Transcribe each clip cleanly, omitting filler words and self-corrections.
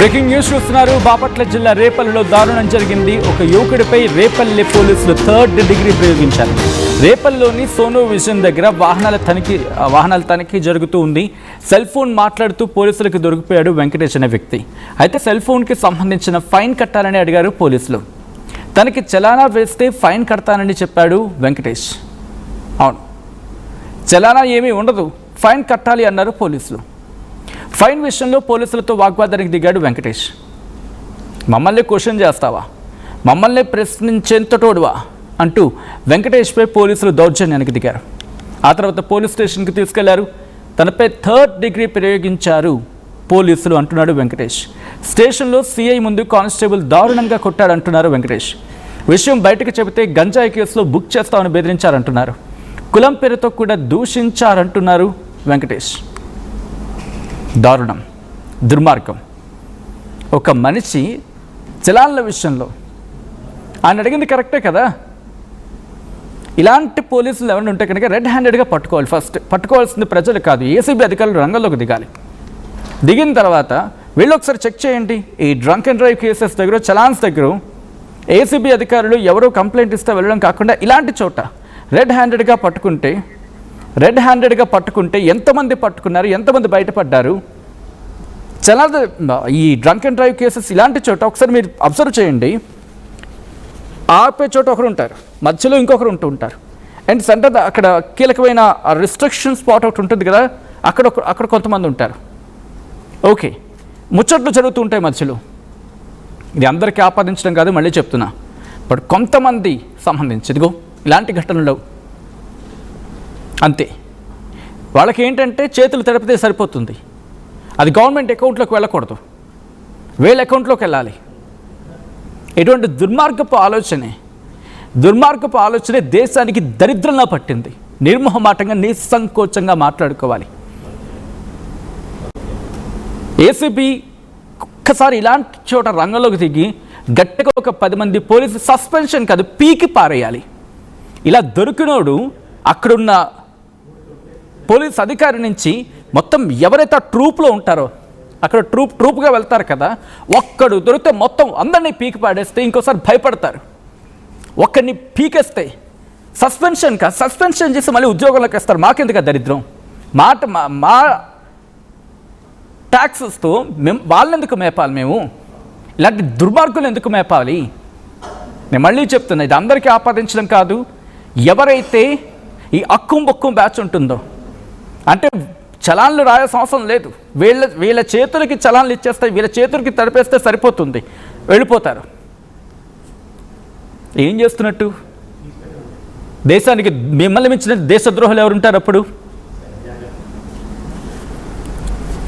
Breaking news చూస్తున్నారు. బాపట్ల జిల్లా రేపల్లిలో దారుణం జరిగింది. ఒక యువకుడిపై రేపల్లి పోలీసులు 3rd డిగ్రీ ప్రయోగించారు. రేపల్లిలోని సోనో విజన్ దగ్గర వాహనాల తనిఖీ జరుగుతూ ఉంది. సెల్ ఫోన్ మాట్లాడుతూ పోలీసులకు దొరికిపోయాడు వెంకటేష్ అనే వ్యక్తి. అయితే సెల్ ఫోన్కి సంబంధించిన ఫైన్ కట్టాలని అడిగారు పోలీసులు. తనకి చలానా వేస్తే ఫైన్ కడతానని చెప్పాడు వెంకటేష్. అవును, చలానా ఏమీ ఉండదు, ఫైన్ కట్టాలి అన్నారు పోలీసులు. ఫైన్ విషయంలో పోలీసులతో వాగ్వాదానికి దిగాడు వెంకటేష్. మమ్మల్ని క్వశ్చన్ చేస్తావా, మమ్మల్ని ప్రశ్నించేంతటోడువా అంటూ వెంకటేష్పై పోలీసులు దౌర్జన్యానికి దిగారు. ఆ తర్వాత పోలీస్ స్టేషన్కి తీసుకెళ్లారు. తనపై 3rd డిగ్రీ ప్రయోగించారు పోలీసులు అంటున్నాడు వెంకటేష్. స్టేషన్లో సిఐ ముందు కానిస్టేబుల్ దారుణంగా కొట్టాడంటున్నారు వెంకటేష్. విషయం బయటకు చెబితే గంజాయి కేసులో బుక్ చేస్తామని బెదిరించారంటున్నారు. కులం పేరుతో కూడా దూషించారంటున్నారు వెంకటేష్. దారుణం, దుర్మార్గం. ఒక మనిషి చలాన్ల విషయంలో ఆయన అడిగింది కరెక్టే కదా. ఇలాంటి పోలీసులు ఎవరైనా ఉంటే కనుక రెడ్ హ్యాండెడ్గా పట్టుకోవాలి. ఫస్ట్ పట్టుకోవాల్సింది ప్రజలు కాదు, ఏసీబీ అధికారులు రంగంలోకి దిగాలి. దిగిన తర్వాత వీళ్ళు ఒకసారి చెక్ చేయండి. ఈ డ్రంక్ అండ్ డ్రైవ్ కేసెస్ దగ్గర, చలాన్స్ దగ్గర ఏసీబీ అధికారులు ఎవరో కంప్లైంట్ ఇస్తే వెళ్ళడం కాకుండా ఇలాంటి చోట రెడ్ హ్యాండెడ్గా పట్టుకుంటే ఎంతమంది పట్టుకున్నారు, ఎంతమంది బయటపడ్డారు. చాలా ఈ డ్రంక్ అండ్ డ్రైవ్ కేసెస్ ఇలాంటి చోట ఒకసారి మీరు అబ్జర్వ్ చేయండి. ఆపే చోట ఒకరు ఉంటారు, మధ్యలో ఇంకొకరు ఉంటారు. అండ్ సెంటర్ అక్కడ కీలకమైన రిస్ట్రిక్షన్ స్పాట్ ఒకటి ఉంటుంది కదా, అక్కడ కొంతమంది ఉంటారు. ఓకే, ముచ్చట్లు జరుగుతూ ఉంటాయి మధ్యలో. ఇది అందరికీ ఆపాదించడం కాదు, మళ్ళీ చెప్తున్నా. బట్ కొంతమంది సంబంధించి ఇదిగో ఇలాంటి ఘటనలు అంతే. వాళ్ళకి ఏంటంటే చేతులు తడిపితే సరిపోతుంది. అది గవర్నమెంట్ అకౌంట్లోకి వెళ్ళకూడదు, వీళ్ళ అకౌంట్లోకి వెళ్ళాలి. ఎటువంటి దుర్మార్గపు ఆలోచనే దేశానికి దరిద్రంగా పట్టింది. నిర్మోహమాటంగా, నిస్సంకోచంగా మాట్లాడుకోవాలి. ఏసీబీ ఒక్కసారి ఇలాంటి చోట రంగంలోకి దిగి గట్టిగా ఒక 10 మంది పోలీసు సస్పెన్షన్ కాదు, పీకి పారేయాలి. ఇలా దొరికినోడు అక్కడున్న పోలీస్ అధికారి నుంచి మొత్తం ఎవరైతే ట్రూప్లో ఉంటారో, అక్కడ ట్రూప్గా వెళ్తారు కదా, ఒక్కడు దొరికితే మొత్తం అందరినీ పీకి పాడేస్తే ఇంకోసారి భయపడతారు. ఒక్కడిని పీకేస్తే సస్పెన్షన్ చేసి మళ్ళీ ఉద్యోగంలోకి వేస్తారు. మాకెందుకు దరిద్రం, మా ట్యాక్సెస్తో వాళ్ళెందుకు మేపాలి, మేము ఇలాంటి దుర్మార్గులు ఎందుకు మేపాలి. నేను మళ్ళీ చెప్తున్నా, ఇది అందరికీ ఆపాదించడం కాదు. ఎవరైతే ఈ అక్కుం బ్యాచ్ ఉంటుందో, అంటే చలాన్లు రాయాల్సిన అవసరం లేదు, వీళ్ళ చేతులకి చలాన్లు ఇచ్చేస్తే, వీళ్ళ చేతులకి తడిపేస్తే సరిపోతుంది, వెళ్ళిపోతారు. ఏం చేస్తున్నట్టు? దేశానికి మిమ్మల్ని మించిన దేశద్రోహులు ఎవరుంటారు అప్పుడు?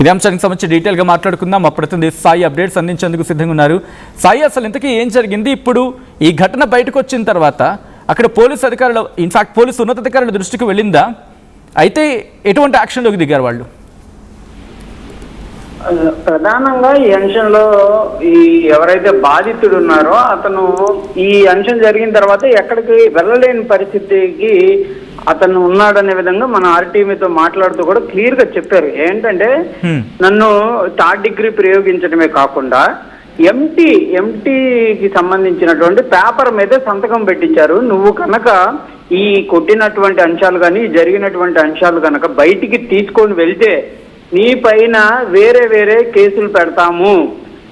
ఇదే అంశానికి సంబంధించి డీటెయిల్గా మాట్లాడుకుందాం. మా ప్రతినిధి సాయి అప్డేట్స్ అందించేందుకు సిద్ధంగా ఉన్నారు. సాయి, అసలు ఇంతకీ ఏం జరిగింది? ఇప్పుడు ఈ ఘటన బయటకు వచ్చిన తర్వాత అక్కడ పోలీసు అధికారులు, ఇన్ఫాక్ట్ పోలీసు ఉన్నతాధికారుల దృష్టికి వెళ్ళిందా? అయితే ఎటువంటి యాక్షన్లోకి దిగారు వాళ్ళు? ప్రధానంగా ఈ అంశంలో ఎవరైతే బాధితుడు ఉన్నారో అతను ఈ అంశం జరిగిన తర్వాత ఎక్కడికి వెళ్ళలేని పరిస్థితికి అతను ఉన్నాడనే విధంగా మన ఆర్టీవీతో మాట్లాడుతూ కూడా క్లియర్ గా చెప్పారు. ఏంటంటే, నన్ను 3rd డిగ్రీ ప్రయోగించడమే కాకుండా ఎంటీకి సంబంధించినటువంటి పేపర్ మీద సంతకం పెట్టించారు. నువ్వు కనుక ఈ కొట్టినటువంటి అంశాలు కానీ, జరిగినటువంటి అంశాలు కనుక బయటికి తీసుకొని వెళ్తే నీ పైన వేరే కేసులు పెడతాము,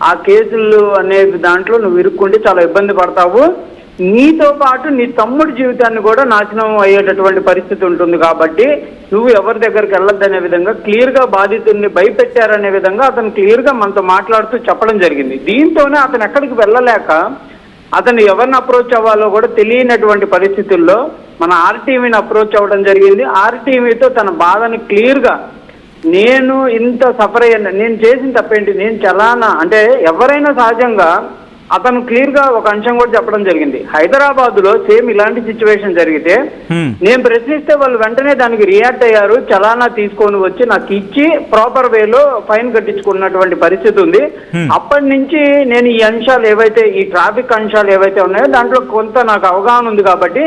ఆ కేసులు అనే దాంట్లో నువ్వు ఇరుక్కుంటే చాలా ఇబ్బంది పడతావు, నీతో పాటు నీ తమ్ముడి జీవితాన్ని కూడా నాశనం అయ్యేటటువంటి పరిస్థితి ఉంటుంది, కాబట్టి నువ్వు ఎవరి దగ్గరికి వెళ్ళొద్దనే విధంగా క్లియర్గా బాధితుడిని భయపెట్టారనే విధంగా అతను క్లియర్గా మనతో మాట్లాడుతూ చెప్పడం జరిగింది. దీంతోనే అతను ఎక్కడికి వెళ్ళలేక అతను ఎవరిని అప్రోచ్ అవ్వాలో కూడా తెలియనటువంటి పరిస్థితుల్లో మన ఆర్టీవీని అప్రోచ్ అవ్వడం జరిగింది. ఆర్టీవీతో తన బాధని క్లియర్గా, నేను ఇంత సఫర్ అయ్యాను, నేను చేసిన తప్పేంటి, నేను చలానా అంటే ఎవరైనా సహజంగా అతను క్లియర్ గా ఒక అంశం కూడా చెప్పడం జరిగింది. హైదరాబాద్ లో సేమ్ ఇలాంటి సిచ్యువేషన్ జరిగితే నేను ప్రశ్నిస్తే వాళ్ళు వెంటనే దానికి రియాక్ట్ అయ్యారు, చలానా తీసుకొని వచ్చి నాకు ఇచ్చి ప్రాపర్ వేలో ఫైన్ కట్టించుకున్నటువంటి పరిస్థితి ఉంది. అప్పటి నుంచి నేను ఈ అంశాలు ఏవైతే, ఈ ట్రాఫిక్ అంశాలు ఏవైతే ఉన్నాయో దాంట్లో కొంత నాకు అవగాహన ఉంది, కాబట్టి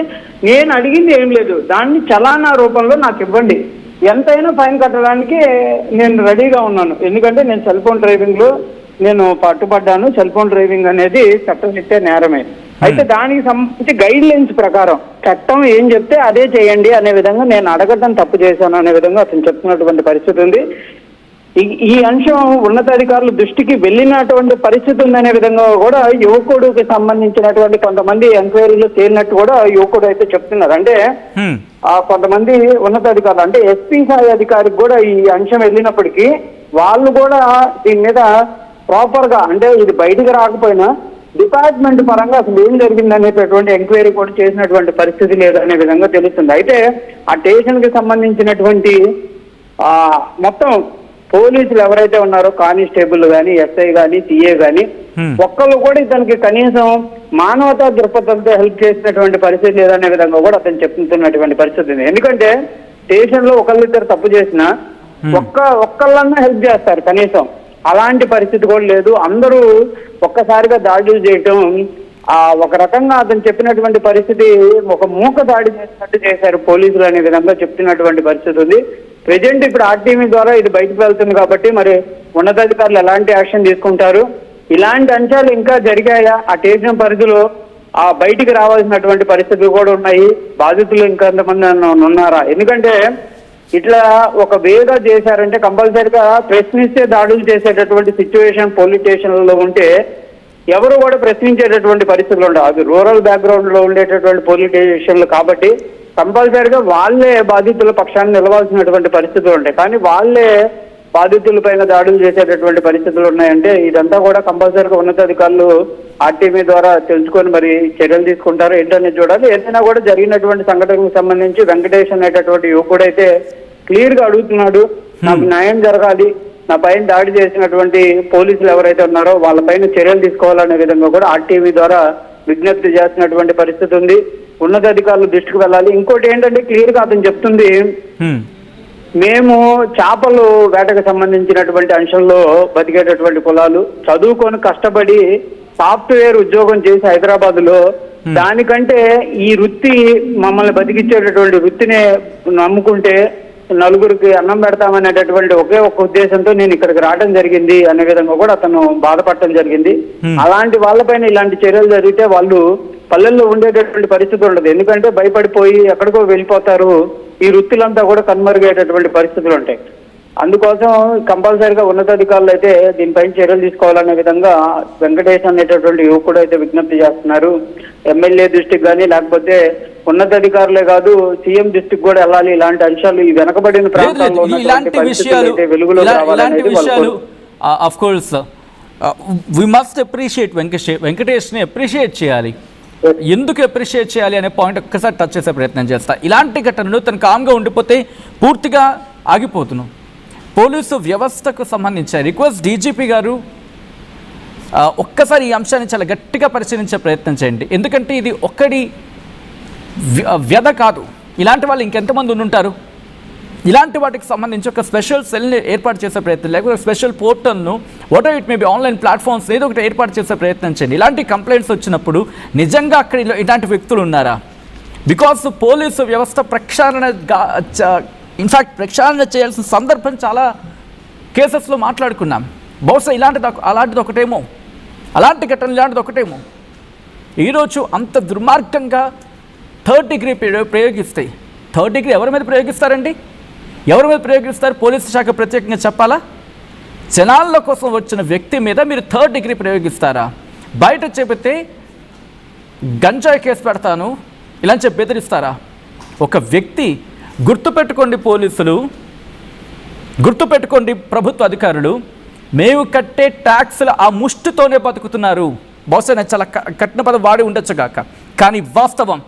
నేను అడిగింది ఏం లేదు, దాన్ని చలానా రూపంలో నాకు ఇవ్వండి, ఎంతైనా ఫైన్ కట్టడానికి నేను రెడీగా ఉన్నాను. ఎందుకంటే నేను సెల్ ఫోన్ డ్రైవింగ్ లో నేను పట్టుబడ్డాను, సెల్ ఫోన్ డ్రైవింగ్ అనేది చట్టరీత్యా నేరమే. అయితే దానికి సంబంధించి గైడ్ లైన్స్ ప్రకారం చట్టం ఏం చెప్తే అదే చేయండి అనే విధంగా నేను అడగడం తప్పు చేశాను అనే విధంగా అతను చెప్తున్నటువంటి పరిస్థితి ఉంది. ఈ అంశం ఉన్నతాధికారుల దృష్టికి వెళ్ళినటువంటి పరిస్థితి ఉందనే విధంగా కూడా యువకుడికి సంబంధించినటువంటి కొంతమంది ఎంక్వైరీలు తేలినట్టు కూడా యువకుడు అయితే చెప్తున్నారు. అంటే కొంతమంది ఉన్నతాధికారులు అంటే ఎస్పీ స్థాయి అధికారికి కూడా ఈ అంశం వెళ్ళినప్పటికీ వాళ్ళు కూడా దీని మీద ప్రాపర్ గా అంటే ఇది బయటికి రాకపోయినా డిపార్ట్మెంట్ పరంగా అసలు ఏం జరిగింది అనేటటువంటి ఎంక్వైరీ కూడా చేసినటువంటి పరిస్థితి లేదు అనే విధంగా తెలుస్తుంది. అయితే ఆ స్టేషన్ కి సంబంధించినటువంటి మొత్తం పోలీసులు ఎవరైతే ఉన్నారో కానిస్టేబుల్ గాని, ఎస్ఐ గాని, సిఏ గాని ఒక్కళ్ళు కూడా ఇతనికి కనీసం మానవతా దృక్పథంతో హెల్ప్ చేసినటువంటి పరిస్థితి లేదనే విధంగా కూడా అతను చెప్తున్నటువంటి పరిస్థితి ఉంది. ఎందుకంటే స్టేషన్ లో ఒకళ్ళిద్దరు తప్పు చేసినా ఒక్కళ్ళన్నా హెల్ప్ చేస్తారు కనీసం. అలాంటి పరిస్థితి కూడా లేదు. అందరూ ఒక్కసారిగా దాడులు చేయటం ఒక రకంగా అతను చెప్పినటువంటి పరిస్థితి ఒక మూక దాడి చేసినట్టు చేశారు పోలీసులు అనే విధంగా చెప్తున్నటువంటి పరిస్థితి ఉంది. ప్రెజెంట్ ఇప్పుడు ఆర్టీవీ ద్వారా ఇది బయటకు వెళ్తుంది కాబట్టి మరి ఉన్నతాధికారులు ఎలాంటి యాక్షన్ తీసుకుంటారు, ఇలాంటి అంశాలు ఇంకా జరిగాయా, ఆ స్టేషన్ పరిధిలో బయటికి రావాల్సినటువంటి పరిస్థితులు కూడా ఉన్నాయి. బాధితులు ఇంకా ఎంతమంది ఉన్నారా? ఎందుకంటే ఇట్లా ఒక వేగా చేశారంటే కంపల్సరిగా ప్రశ్నిస్తే దాడులు చేసేటటువంటి సిచ్యువేషన్ పోలీస్ స్టేషన్లలో ఉంటే ఎవరు కూడా ప్రశ్నించేటటువంటి పరిస్థితులు ఉండవు. అవి రూరల్ బ్యాక్గ్రౌండ్ లో ఉండేటటువంటి పోలీస్ స్టేషన్లు కాబట్టి కంపల్సరిగా వాళ్ళే బాధితుల పక్షాన్ని నిలవాల్సినటువంటి పరిస్థితులు ఉంటాయి. కానీ వాళ్ళే బాధితుల పైన దాడులు చేసేటటువంటి పరిస్థితులు ఉన్నాయంటే ఇదంతా కూడా కంపల్సరిగా ఉన్నతాధికారులు ఆర్టీవీ ద్వారా తెలుసుకొని మరి చర్యలు తీసుకుంటారు ఏంటనేది చూడాలి. ఏదైనా కూడా జరిగినటువంటి సంఘటనకు సంబంధించి వెంకటేష్ అనేటటువంటి యువకుడైతే క్లియర్ గా అడుగుతున్నాడు, నాకు న్యాయం జరగాలి, నా పైన దాడి చేసినటువంటి పోలీసులు ఎవరైతే ఉన్నారో వాళ్ళ పైన చర్యలు తీసుకోవాలనే విధంగా కూడా ఆర్టీవీ ద్వారా విజ్ఞప్తి చేస్తున్నటువంటి పరిస్థితి ఉంది. ఉన్నతాధికారులు దృష్టికి వెళ్ళాలి. ఇంకోటి ఏంటంటే క్లియర్ గా అతను చెప్తుంది, మేము చేపలు వేటకు సంబంధించినటువంటి అంశంలో బతికేటటువంటి కులాలు, చదువుకొని కష్టపడి సాఫ్ట్వేర్ ఉద్యోగం చేసి హైదరాబాద్ లో దానికంటే ఈ వృత్తి మమ్మల్ని బతికించేటటువంటి వృత్తినే నమ్ముకుంటే నలుగురికి అన్నం పెడతామనేటటువంటి ఒకే ఒక ఉద్దేశంతో నేను ఇక్కడికి రావడం జరిగింది అనే విధంగా కూడా అతను బాధపడటం జరిగింది. అలాంటి వాళ్ళపైన ఇలాంటి చర్యలు జరిగితే వాళ్ళు పల్లెల్లో ఉండేటటువంటి పరిస్థితి ఉండదు. ఎందుకంటే భయపడిపోయి ఎక్కడికో వెళ్ళిపోతారు. ఈ వృత్తులంతా కూడా కనుమరుగేటటువంటి పరిస్థితులు ఉంటాయి. అందుకోసం కంపల్సరిగా ఉన్నతాధికారులు అయితే దీనిపైన చర్యలు తీసుకోవాలనే విధంగా వెంకటేష్ అనేటటువంటి యువకుడు అయితే విజ్ఞప్తి చేస్తున్నారు. ఎమ్మెల్యే దృష్టికి కానీ లేకపోతే ఉన్నతాధికారులే కాదు సీఎం దృష్టికి కూడా వెళ్ళాలి. ఇలాంటి అంశాలు ఈ వెనకబడిన ప్రాంతాల్లో వెలుగులో వెంకటేష్ని అప్రిషియేట్ చేయాలి. ఎందుకు అప్రిషియేట్ చేయాలి అనే పాయింట్ ఒక్కసారి టచ్ చేసే ప్రయత్నం చేస్తా. ఇలాంటి ఘటనలు తను కామ్గా ఉండిపోతే పూర్తిగా ఆగిపోతున్నాం. పోలీసు వ్యవస్థకు సంబంధించి రిక్వెస్ట్ డీజీపీ గారు ఒక్కసారి ఈ అంశాన్ని చాలా గట్టిగా పరిశీలించే ప్రయత్నం చేయండి. ఎందుకంటే ఇది ఒక్కడి వ్యధ కాదు, ఇలాంటి వాళ్ళు ఇంకెంతమంది ఉండుంటారు. ఇలాంటి వాటికి సంబంధించి ఒక స్పెషల్ సెల్ని ఏర్పాటు చేసే ప్రయత్నం, లేకపోతే స్పెషల్ పోర్టల్ను what ever it may be online platforms ఏదో ఒకటి ఏర్పాటు చేసే ప్రయత్నం చేయండి. ఇలాంటి కంప్లైంట్స్ వచ్చినప్పుడు నిజంగా అక్కడ ఇలాంటి వ్యక్తులు ఉన్నారా? బికాస్ పోలీసు వ్యవస్థ ప్రక్షాళన చేయాల్సిన సందర్భం చాలా కేసెస్లో మాట్లాడుకున్నాం. బహుశా అలాంటిది ఒకటేమో, అలాంటి ఘటన ఇలాంటిది ఒకటేమో. ఈరోజు అంత దుర్మార్గంగా థర్డ్ డిగ్రీ ప్రయోగిస్తాయి. థర్డ్ డిగ్రీ ఎవరి మీద ప్రయోగిస్తారండి? ఎవరి మీద ప్రయోగిస్తారు? పోలీసు శాఖ ప్రత్యేకంగా చెప్పాలా? జనాల కోసం వచ్చిన వ్యక్తి మీద మీరు థర్డ్ డిగ్రీ ప్రయోగిస్తారా? బయట చెబితే గంజాయి కేసు పెడతాను ఇలా చెప్పి బెదిరిస్తారా? ఒక వ్యక్తి, గుర్తుపెట్టుకోండి పోలీసులు, గుర్తుపెట్టుకోండి ప్రభుత్వ అధికారులు, మేము కట్టే ట్యాక్స్ల ఆ ముష్టితోనే బతుకుతున్నారు. బహుశా నేను చాలా కఠిన పదం వాడి ఉండొచ్చు కాక, కానీ వాస్తవం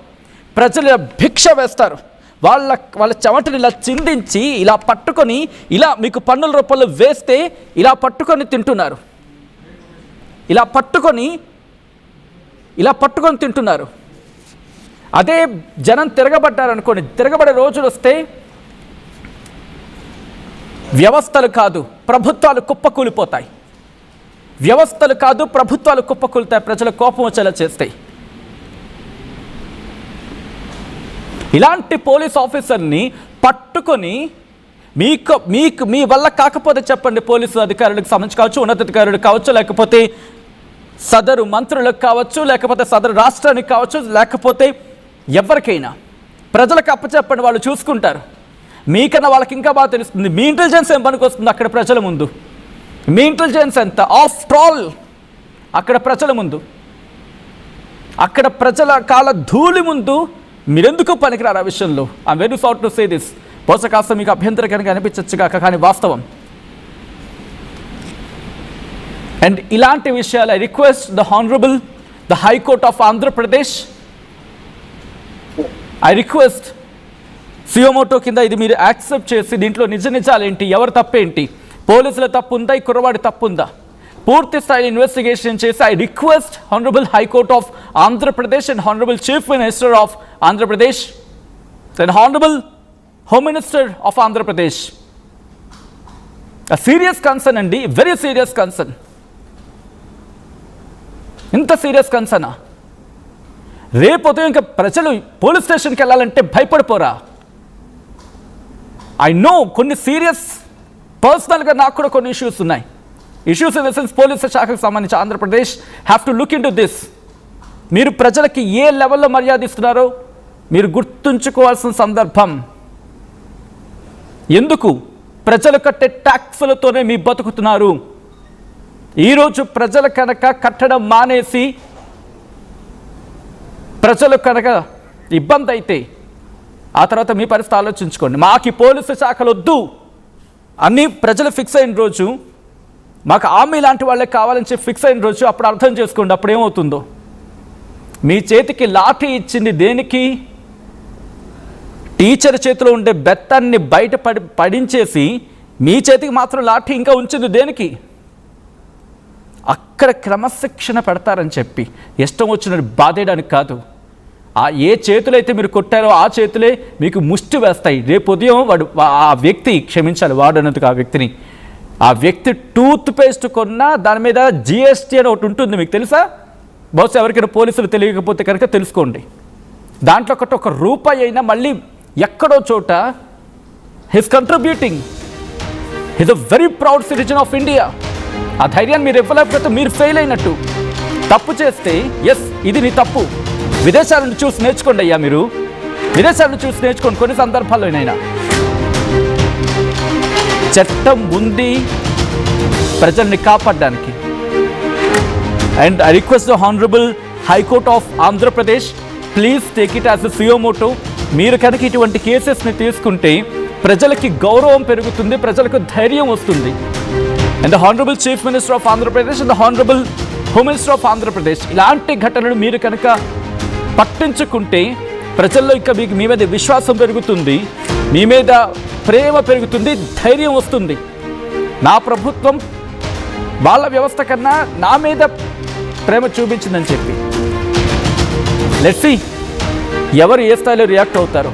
ప్రజలు భిక్ష వేస్తారు. వాళ్ళ చెమటని ఇలా చిందించి ఇలా పట్టుకొని ఇలా మీకు పన్నుల రూపంలో వేస్తే ఇలా పట్టుకొని తింటున్నారు. ఇలా పట్టుకొని తింటున్నారు. అదే జనం తిరగబడ్డారనుకోండి, తిరగబడే రోజులు వస్తే వ్యవస్థలు కాదు ప్రభుత్వాలు కుప్పకూలిపోతాయి. వ్యవస్థలు కాదు ప్రభుత్వాలు కుప్పకూలుతాయి. ప్రజల కోపం వచ్చేలా చేస్తాయి. ఇలాంటి పోలీస్ ఆఫీసర్ని పట్టుకొని మీకు మీకు మీ వల్ల కాకపోతే చెప్పండి, పోలీసు అధికారులకు సంబంధించి కావచ్చు, ఉన్నతాధికారులకు కావచ్చు, లేకపోతే సదరు మంత్రులకు కావచ్చు, లేకపోతే సదరు రాష్ట్రానికి కావచ్చు, లేకపోతే ఎవరికైనా ప్రజలకు అప్పచెప్పండి, వాళ్ళు చూసుకుంటారు. మీకన్నా వాళ్ళకి ఇంకా బాగా తెలుస్తుంది. మీ ఇంటెలిజెన్స్ ఏం పనికి వస్తుంది అక్కడ ప్రజల ముందు? మీ ఇంటెలిజెన్స్ ఎంత? ఆఫ్టర్ ఆల్ అక్కడ ప్రజల ముందు, అక్కడ ప్రజల కాల ధూళి ముందు మీరెందుకు పనికిరారు ఆ విషయంలో? I'm very sorry to say this. బహుశా కాస్త మీకు అభ్యంతరకరంగా అనిపించచ్చు కాక, కానీ వాస్తవం. అండ్ ఇలాంటి విషయాలు I request the honourable the high court of Andhra Pradesh, I request suo motu కింద ఇది మీరు యాక్సెప్ట్ చేసి దీంట్లో నిజాలేంటి, ఎవరు తప్పేంటి, పోలీసుల తప్పు ఉందా, ఈ కుర్రవాడి తప్పు ఉందా, పూర్తి స్థాయి ఇన్వెస్టిగేషన్ చేసి I request honourable high court of Andhra Pradesh and honourable chief minister of Andhra Pradesh and honourable home minister of Andhra Pradesh, serious concern అండి, వెరీ సీరియస్ కన్సర్న్. ఇంత సీరియస్ కన్సర్నా? రేపు ఇంకా ప్రజలు పోలీస్ స్టేషన్కి వెళ్ళాలంటే భయపడిపోరా? ఐ నో కొన్ని సీరియస్ పర్సనల్గా నాకు కూడా కొన్ని ఇష్యూస్ ఉన్నాయి. Issues in the sense police శాఖకు సంబంధించి Andhra Pradesh have to look in to this. మీరు ప్రజలకి ఏ లెవెల్లో మర్యాద ఇస్తున్నారో మీరు గుర్తుంచుకోవాల్సిన సందర్భం. ఎందుకు? ప్రజలు కట్టే ట్యాక్సులతోనే మీ బతుకుతున్నారు. ఈరోజు ప్రజలు కనుక కట్టడం మానేసి ప్రజలు కనుక ఇబ్బంది అయితే ఆ తర్వాత మీ పరిస్థితి ఆలోచించుకోండి. మాకు పోలీసు శాఖలు వద్దు అన్నీ ప్రజలు ఫిక్స్ అయిన రోజు, మాకు ఆర్మీ లాంటి వాళ్ళే కావాలని చెప్పి ఫిక్స్ అయిన రోజు, అప్పుడు అర్థం చేసుకోండి అప్పుడు ఏమవుతుందో. మీ చేతికి లాఠీ ఇచ్చింది దేనికి? టీచర్ చేతిలో ఉండే బెత్తాన్ని బయట పడించేసి మీ చేతికి మాత్రం లాఠీ ఇంకా ఉంచింది దేనికి? అక్కడ క్రమశిక్షణ పెడతారని చెప్పి ఇష్టం వచ్చినట్టు బాధేయడానికి కాదు. ఆ ఏ చేతులైతే మీరు కొట్టారో ఆ చేతులే మీకు ముష్టి వేస్తాయి. రేపు ఉదయం వాడు ఆ వ్యక్తి, క్షమించాలి వాడు అన్నందుకు ఆ వ్యక్తిని, ఆ వ్యక్తి టూత్ పేస్ట్ కొన్నా దాని మీద జిఎస్టీ అని ఒకటి ఉంటుంది, మీకు తెలుసా? బహుశా ఎవరికైనా పోలీసులు తెలియకపోతే కనుక తెలుసుకోండి. దాంట్లో ఒక రూపాయి అయినా మళ్ళీ ఎక్కడో చోట his contributing, his a very proud citizen of India. ఆ ధైర్యాన్ని మీరు ఇవ్వలేకపోతే మీరు ఫెయిల్ అయినట్టు. తప్పు చేస్తే ఎస్ ఇది నీ తప్పు, విదేశాలను చూసి నేర్చుకోండి అయ్యా, మీరు విదేశాలను చూసి నేర్చుకోండి. కొన్ని సందర్భాల్లోనైనా చట్టం ఉంది ప్రజల్ని కాపాడడానికి. And I request the honourable high court of Andhra Pradesh, please take it as a suo motu. మీరు కనుక ఇటువంటి కేసెస్ని తీసుకుంటే ప్రజలకి గౌరవం పెరుగుతుంది, ప్రజలకు ధైర్యం వస్తుంది. And the honourable chief minister of Andhra Pradesh and the honourable home minister of Andhra Pradesh, ఇలాంటి ఘటనలు మీరు కనుక పట్టించుకుంటే ప్రజల్లో ఇంకా మీకు మీ మీద విశ్వాసం పెరుగుతుంది, మీ మీద ప్రేమ పెరుగుతుంది, ధైర్యం వస్తుంది. నా ప్రభుత్వం వాళ్ళ వ్యవస్థ కన్నా నా మీద ప్రేమ చూపించిందని చెప్పి లెట్స్ సీ ఎవరు ఏ స్థాయిలో రియాక్ట్ అవుతారో.